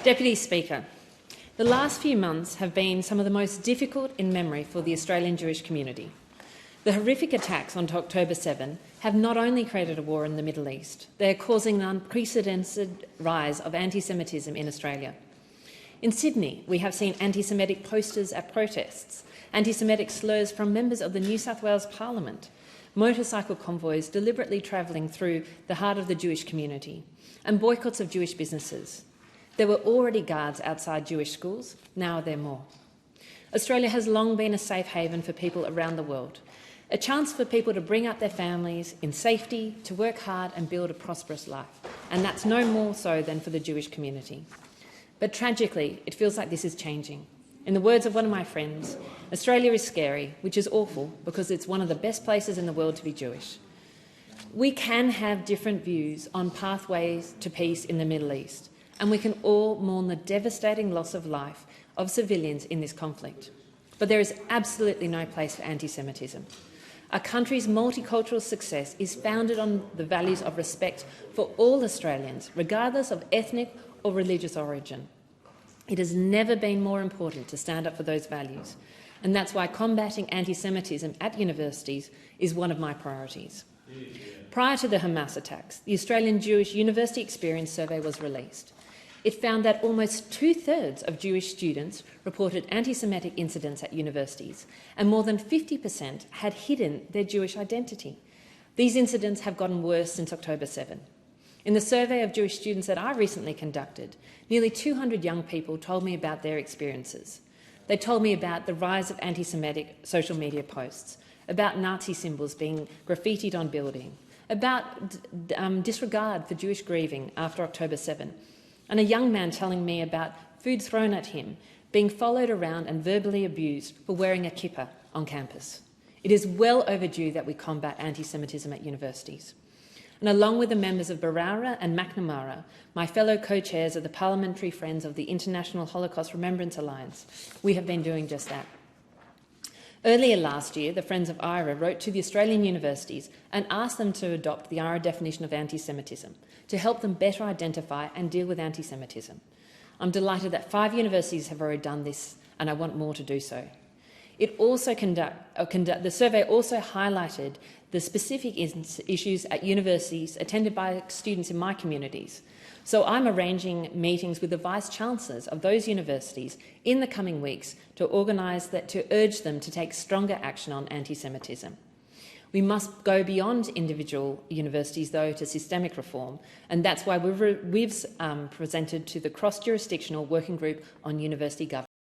Deputy Speaker, the last few months have been some of the most difficult in memory for the Australian Jewish community. The horrific attacks on October 7 have not only created a war in the Middle East, they are causing an unprecedented rise of anti-Semitism in Australia. In Sydney, we have seen anti-Semitic posters at protests, anti-Semitic slurs from members of the New South Wales Parliament, motorcycle convoys deliberately travelling through the heart of the Jewish community, and boycotts of Jewish businesses. There were already guards outside Jewish schools, now there are more. Australia has long been a safe haven for people around the world, a chance for people to bring up their families in safety, to work hard and build a prosperous life, and that's no more so than for the Jewish community. But tragically, it feels like this is changing. In the words of one of my friends, Australia is scary, which is awful because it's one of the best places in the world to be Jewish. We can have different views on pathways to peace in the Middle East, and we can all mourn the devastating loss of life of civilians in this conflict. But there is absolutely no place for anti-Semitism. Our country's multicultural success is founded on the values of respect for all Australians, regardless of ethnic or religious origin. It has never been more important to stand up for those values, and that's why combating anti-Semitism at universities is one of my priorities. Prior to the Hamas attacks, the Australian Jewish University Experience Survey was released. It found that almost 2/3 of Jewish students reported anti-Semitic incidents at universities, and more than 50% had hidden their Jewish identity. These incidents have gotten worse since October 7. In the survey of Jewish students that I recently conducted, nearly 200 young people told me about their experiences. They told me about the rise of anti-Semitic social media posts, about Nazi symbols being graffitied on buildings, about disregard for Jewish grieving after October 7, and a young man telling me about food thrown at him, being followed around and verbally abused for wearing a kippah on campus. It is well overdue that we combat anti-Semitism at universities. And along with the members of Berowra and Macnamara, my fellow co-chairs of the Parliamentary Friends of the International Holocaust Remembrance Alliance, we have been doing just that. Earlier last year, the Friends of IRA wrote to the Australian universities and asked them to adopt the IRA definition of anti-Semitism to help them better identify and deal with anti-Semitism. I'm delighted that 5 universities have already done this, and I want more to do so. The survey also highlighted the specific issues at universities attended by students in my communities. So I'm arranging meetings with the Vice-Chancellors of those universities in the coming weeks to urge them to take stronger action on anti-Semitism. We must go beyond individual universities, though, to systemic reform, and that's why we've presented to the cross-jurisdictional working group on university governance.